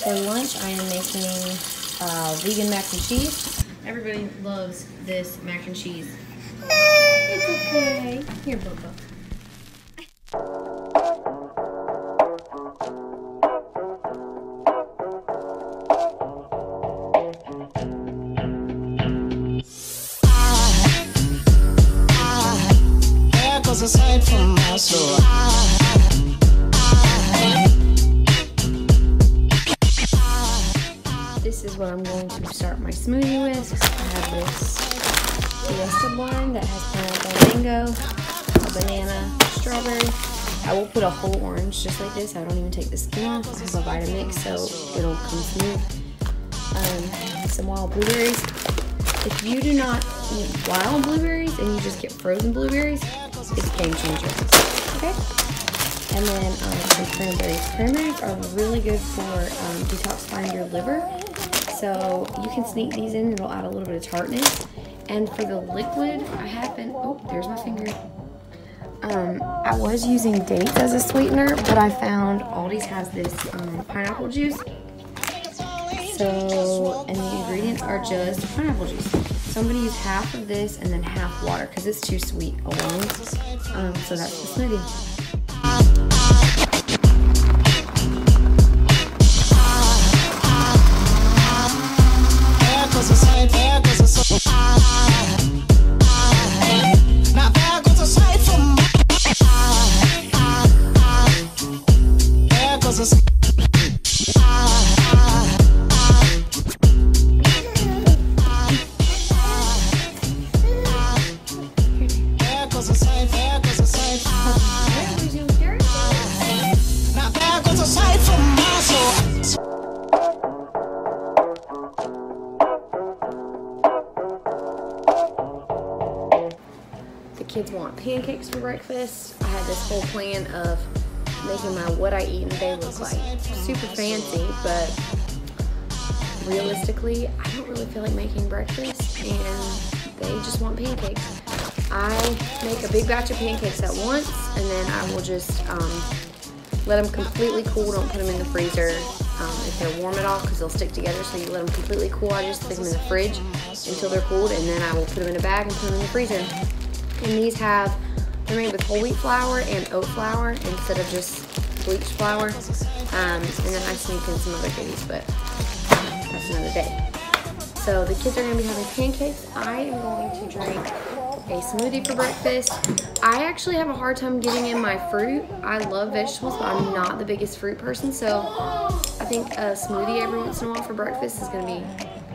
For lunch, I am making vegan mac and cheese. Everybody loves this mac and cheese. It's okay. Here, Bubba. Aside from my soul. This is what I'm going to start my smoothie with. I have this fiesta blend that has pineapple mango, a banana, strawberry. I will put a whole orange just like this. I don't even take the skin off. This is a Vitamix, so it'll come smooth. Some wild blueberries. If you do not eat wild blueberries and you just get frozen blueberries, it's a game changer. Okay? And then some cranberries. Cranberries are really good for detoxifying your liver. So you can sneak these in, it'll add a little bit of tartness. And for the liquid, I have been, oh, there's my finger. I was using dates as a sweetener, but I found Aldi's has this pineapple juice. So, and the ingredients are just pineapple juice. So I'm gonna use half of this and then half water because it's too sweet alone. So that's the smoothie. The kids want pancakes for breakfast. I had this whole plan of making my what I eat in a day look like super fancy, but realistically, I don't really feel like making breakfast and they just want pancakes. I make a big batch of pancakes at once and then I will just let them completely cool. Don't put them in the freezer if they're warm at all because they'll stick together, so you let them completely cool. I just stick them in the fridge until they're cooled and then I will put them in a bag and put them in the freezer. And these they're made with whole wheat flour and oat flour instead of just bleached flour. And then I sneak in some other goodies, but that's another day. So the kids are gonna be having pancakes. I am going to drink a smoothie for breakfast. I actually have a hard time getting in my fruit. I love vegetables, but I'm not the biggest fruit person. So I think a smoothie every once in a while for breakfast is gonna be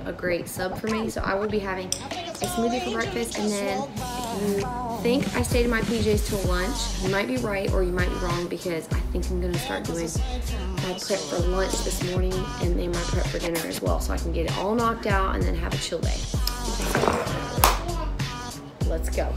a great sub for me. So I will be having a smoothie for breakfast, and then if you think I stayed in my PJs till lunch, you might be right or you might be wrong because I think I'm gonna start doing my prep for lunch this morning and then my prep for dinner as well, so I can get it all knocked out and then have a chill day. Let's go.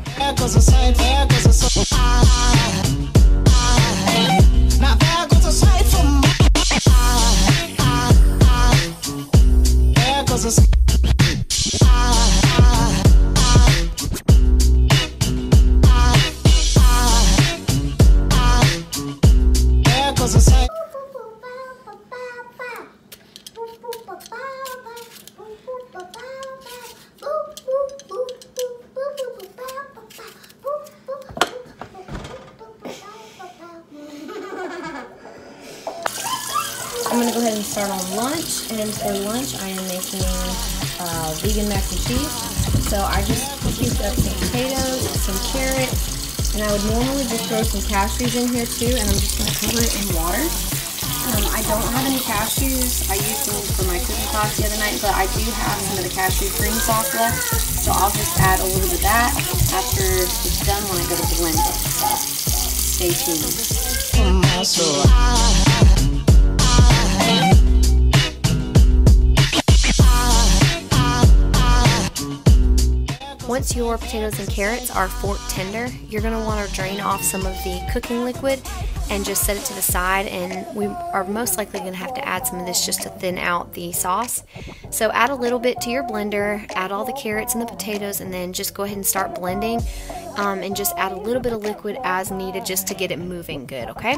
I'm gonna go ahead and start on lunch, and for lunch I am making vegan mac and cheese. So I just cubed up some potatoes, some carrots, and I would normally just throw some cashews in here too, and I'm just gonna cover it in water. I don't have any cashews. I used them for my cooking class the other night, but I do have some of the cashew cream sauce left, so I'll just add a little bit of that after it's done when I go to blend it. So stay tuned. Once your potatoes and carrots are fork tender, you're going to want to drain off some of the cooking liquid and just set it to the side, and we are most likely going to have to add some of this just to thin out the sauce. So add a little bit to your blender, add all the carrots and the potatoes, and then just go ahead and start blending. and just add a little bit of liquid as needed just to get it moving good, okay?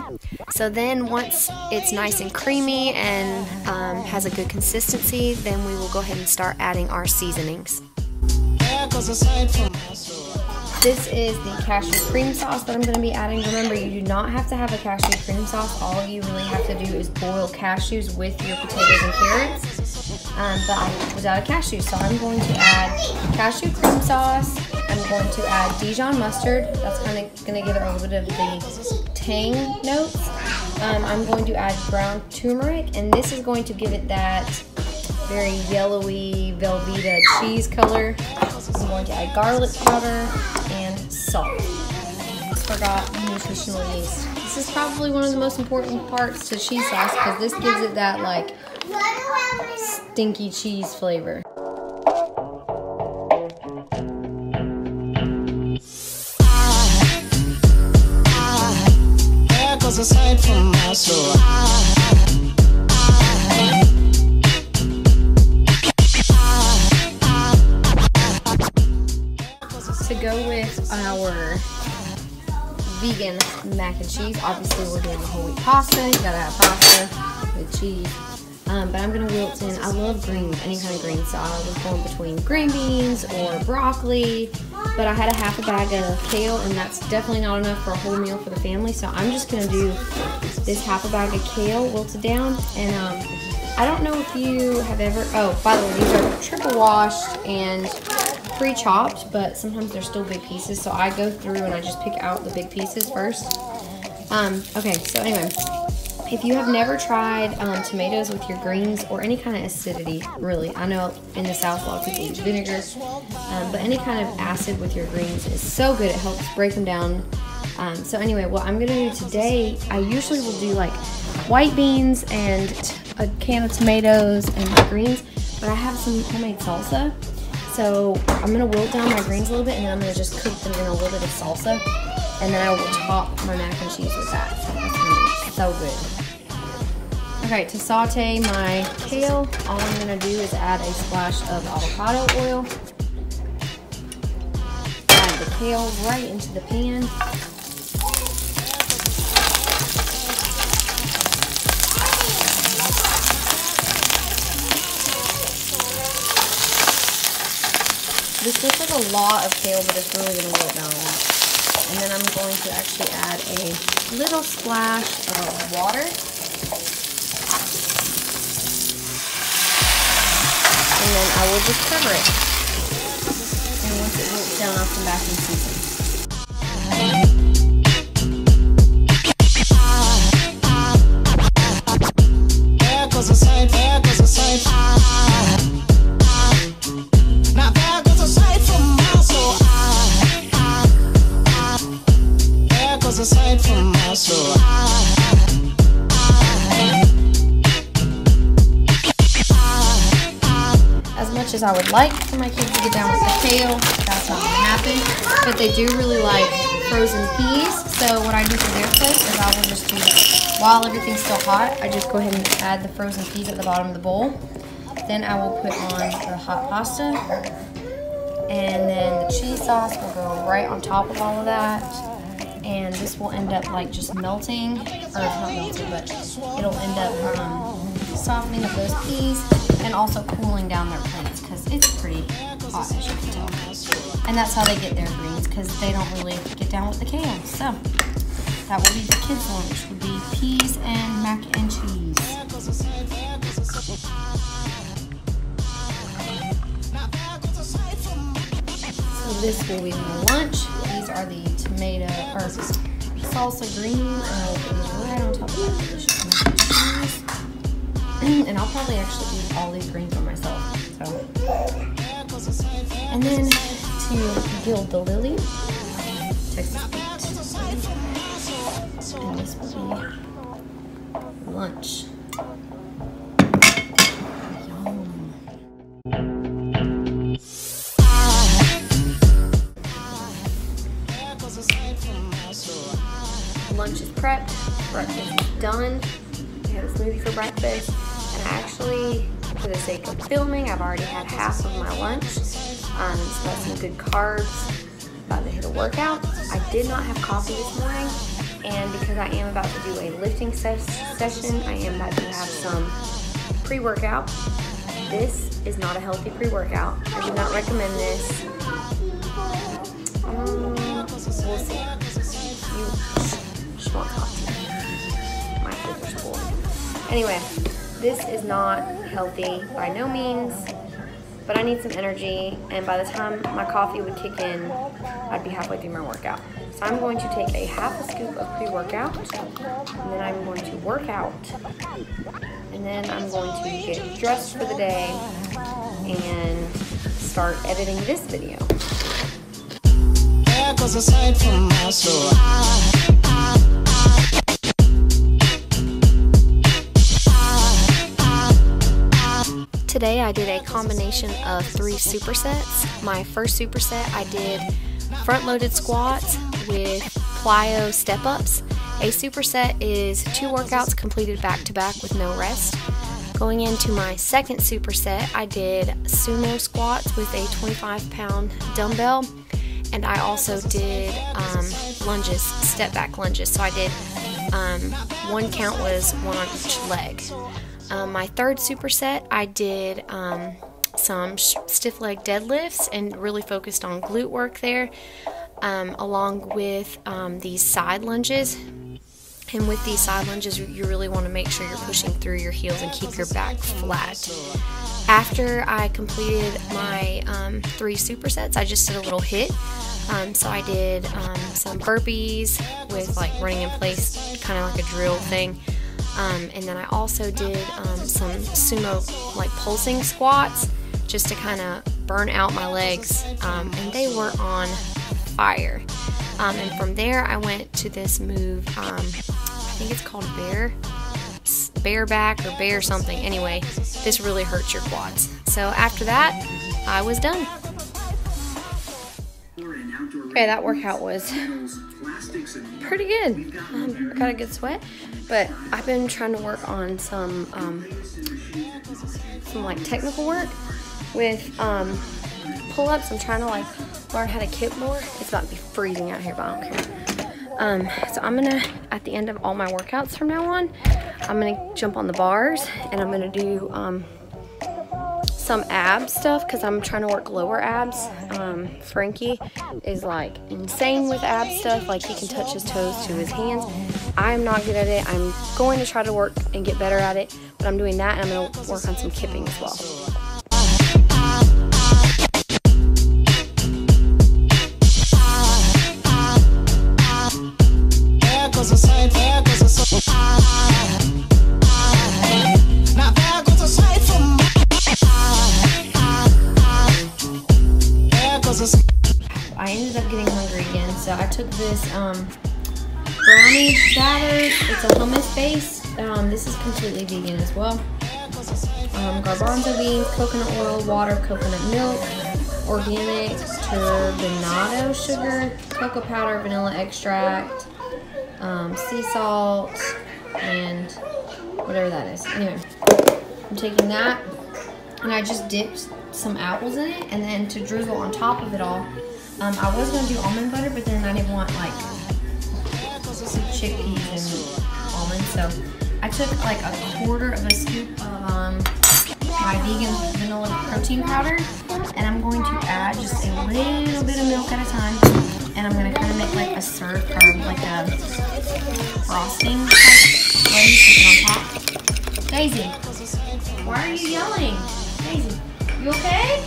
So then once it's nice and creamy and has a good consistency, then we will go ahead and start adding our seasonings. This is the cashew cream sauce that I'm going to be adding. Remember, you do not have to have a cashew cream sauce. All you really have to do is boil cashews with your potatoes and carrots. But I was out of cashews, so I'm going to add cashew cream sauce. I'm going to add Dijon mustard. That's kind of going to give it a little bit of the tang notes. I'm going to add ground turmeric, and this is going to give it that very yellowy Velveeta cheese color. I'm going to add garlic powder and salt. Just forgot nutritional yeast. This is probably one of the most important parts to cheese sauce because this gives it that like stinky cheese flavor. Aside from my soul. To go with our vegan mac and cheese, obviously we're doing a whole wheat pasta. You gotta have pasta with cheese. But I'm gonna wilt in, I love greens, any kind of greens. So I was going between green beans or broccoli, but I had a half a bag of kale, and that's definitely not enough for a whole meal for the family. So I'm just gonna do this half a bag of kale wilted down. And I don't know if you have ever, oh, by the way, these are triple washed and pre-chopped, but sometimes they're still big pieces. So I go through and I just pick out the big pieces first. Okay, so anyway. If you have never tried tomatoes with your greens or any kind of acidity, really, I know in the South a lot of people use vinegar, but any kind of acid with your greens is so good. It helps break them down. So anyway, what I'm gonna do today, I usually will do like white beans and a can of tomatoes and greens, but I have some homemade salsa. So I'm gonna wilt down my greens a little bit, and then I'm gonna just cook them in a little bit of salsa, and then I will top my mac and cheese with that. So that's gonna be so good. Okay, to saute my kale, all I'm gonna do is add a splash of avocado oil. Add the kale right into the pan. This looks like a lot of kale, but it's really gonna wilt down a lot. And then I'm going to actually add a little splash of water. And then I will just cover it. And once it wilts down, I'll come back and season. There goes a sight, there goes a sight. Now there goes a sight from my soul. There goes a sight from my soul. As much as I would like for my kids to get down with the kale, that's not going to happen. But they do really like frozen peas. So what I do for their plate is I will just do, while everything's still hot, I just go ahead and add the frozen peas at the bottom of the bowl. Then I will put on the hot pasta. And then the cheese sauce will go right on top of all of that. And this will end up like just melting, or not melting, but it'll end up softening up those peas and also cooling down their plates because it's pretty hot, as you can tell. And that's how they get their greens, because they don't really get down with the kale. So that will be the kids' lunch, would be peas and mac and cheese. So this will be my lunch. These are the tomato or salsa greens, and I'll put these right on top of that delicious mac and cheese. And I'll probably actually eat all these greens for myself. So. And then to gild the lily, Texas beet. And this will be lunch. Yum. Lunch is prepped, breakfast is done. I had a smoothie for breakfast, and actually, for the sake of filming, I've already had half of my lunch. So that's some good carbs. about to hit a workout. I did not have coffee this morning, and because I am about to do a lifting session, I am about to have some pre-workout. This is not a healthy pre-workout. I do not recommend this. We'll see. You just want coffee. My kids are spoiled. Anyway, this is not healthy by no means, but I need some energy, and by the time my coffee would kick in, I'd be halfway through my workout. So I'm going to take a half a scoop of pre-workout, and then I'm going to work out, and then I'm going to get dressed for the day and start editing this video. There goes a sight from my soul. Today I did a combination of 3 supersets. My first superset I did front-loaded squats with plyo step-ups. A superset is 2 workouts completed back-to-back with no rest. Going into my second superset, I did sumo squats with a 25-pound dumbbell, and I also did lunges, step-back lunges. So I did 1 count was 1 on each leg. My third superset, I did some stiff leg deadlifts and really focused on glute work there, along with these side lunges. And with these side lunges, you really want to make sure you're pushing through your heels and keep your back flat. After I completed my 3 supersets, I just did a little HIIT. So I did some burpees with like running in place, kind of like a drill thing. And then I also did some sumo like pulsing squats just to kind of burn out my legs, and they were on fire. And from there I went to this move, I think it's called bareback or bear something. Anyway, this really hurts your quads. So after that, I was done. Okay, that workout was pretty good. I got a good sweat, but I've been trying to work on some like technical work with pull-ups. I'm trying to like learn how to kick more. It's about to be freezing out here, but I don't care. So I'm gonna, at the end of all my workouts from now on, I'm gonna jump on the bars and I'm gonna do some ab stuff because I'm trying to work lower abs. Frankie is like insane with ab stuff. Like he can touch his toes to his hands. I'm not good at it. I'm going to try to work and get better at it, but I'm doing that, and I'm going to work on some kipping as well. I ended up getting hungry again, so I took this brownie batter. It's a hummus base. This is completely vegan as well. Garbanzo beans, coconut oil, water, coconut milk, organic turbinado sugar, cocoa powder, vanilla extract, sea salt, and whatever that is. Anyway, I'm taking that, and I just dipped some apples in it, and then to drizzle on top of it all, I was going to do almond butter, but then I didn't want like chickpeas and almonds, so I took like a quarter of a scoop of my vegan vanilla protein powder, and I'm going to add just a little bit of milk at a time, and I'm going to kind of make like a syrup or like a frosting type way to put on top. Daisy, why are you yelling? Daisy, you okay?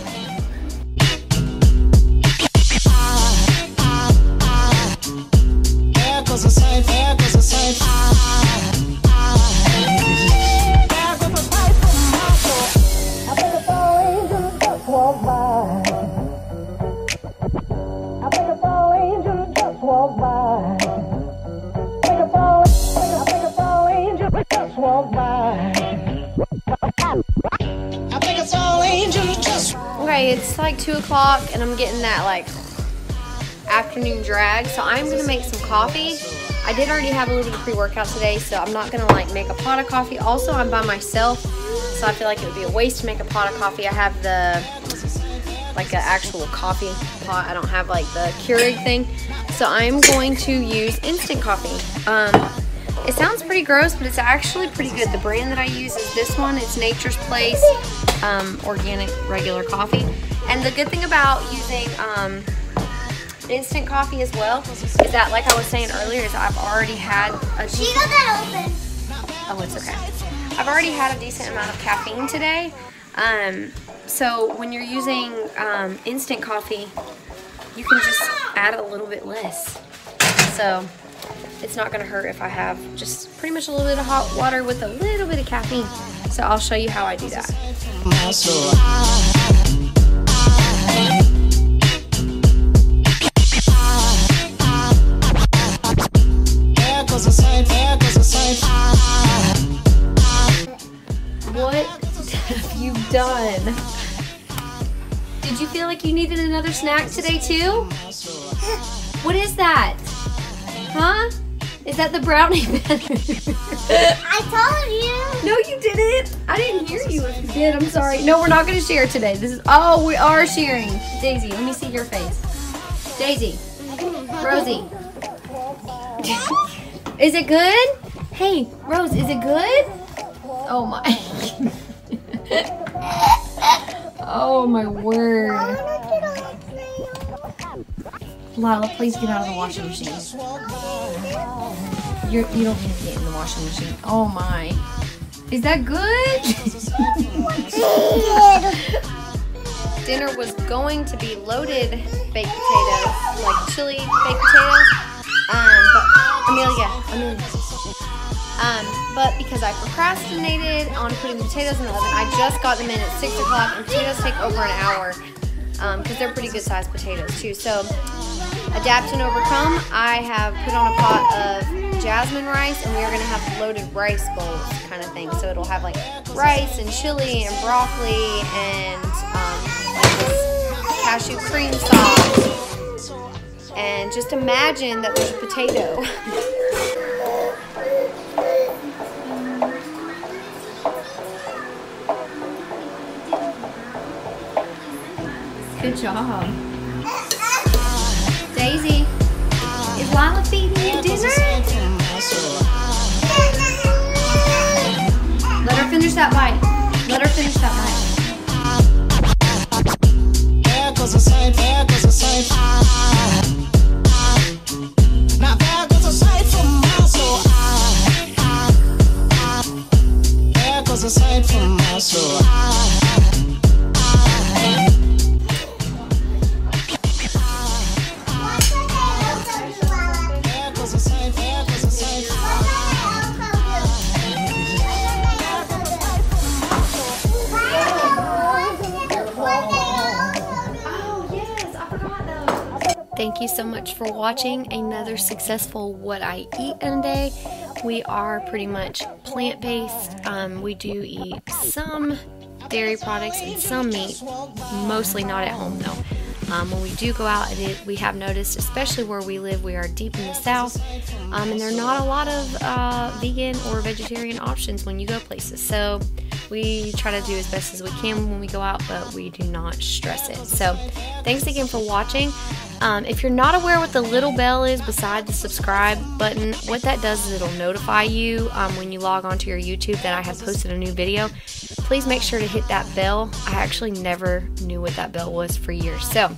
Okay, it's like 2 o'clock and I'm getting that like afternoon drag, so I'm gonna make some coffee. I did already have a little bit of pre-workout today, so I'm not gonna like make a pot of coffee. Also, I'm by myself, so I feel like it would be a waste to make a pot of coffee. I have the like an actual coffee pot. I don't have like the Keurig thing. So I'm going to use instant coffee. It sounds pretty gross, but it's actually pretty good. The brand that I use is this one. It's Nature's Place organic regular coffee. And the good thing about using instant coffee as well is that, like I was saying earlier, is I've already had a decent... She got that open. Oh, it's okay. I've already had a decent amount of caffeine today. So when you're using instant coffee, you can just add a little bit less. So it's not going to hurt if I have just pretty much a little bit of hot water with a little bit of caffeine. So I'll show you how I do that. What have you done? Did you feel like you needed another snack today too? What is that? Huh? Is that the brownie? I told you. No, you didn't. I didn't hear you. If you did, I'm sorry. No, we're not going to share today. This is, oh, we are sharing. Daisy, let me see your face. Daisy, Rosie. Is it good? Hey, Rose, is it good? Oh my. Oh my word. Lila, please get out of the washing machine. You don't need to get in the washing machine. Oh my. Is that good? Dinner was going to be loaded baked potatoes, like chili baked potatoes. But Amelia. But because I procrastinated on putting the potatoes in the oven, I just got them in at 6 o'clock, and potatoes take over an hour because they're pretty good sized potatoes too. So adapt and overcome. I have put on a pot of jasmine rice, and we are going to have loaded rice bowls kind of thing. So it'll have like rice and chili and broccoli and like this cashew cream sauce. And just imagine that there's a potato. Good job. Daisy, is Lila feeding you dinner? Let her finish that bite. Let her finish that bite. There goes a sight from my soul. Thank you so much for watching another successful What I Eat in a Day. We are pretty much plant-based. We do eat some dairy products and some meat, mostly not at home though. When we do go out, we have noticed, especially where we live, we are deep in the south, and there are not a lot of vegan or vegetarian options when you go places. So we try to do as best as we can when we go out, but we do not stress it. So thanks again for watching. If you're not aware what the little bell is beside the subscribe button, what that does is it'll notify you when you log onto your YouTube that I have posted a new video. Please make sure to hit that bell. I actually never knew what that bell was for years. So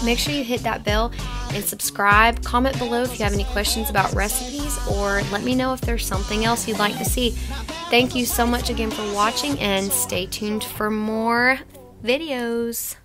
make sure you hit that bell and subscribe. Comment below if you have any questions about recipes, or let me know if there's something else you'd like to see. Thank you so much again for watching, and stay tuned for more videos.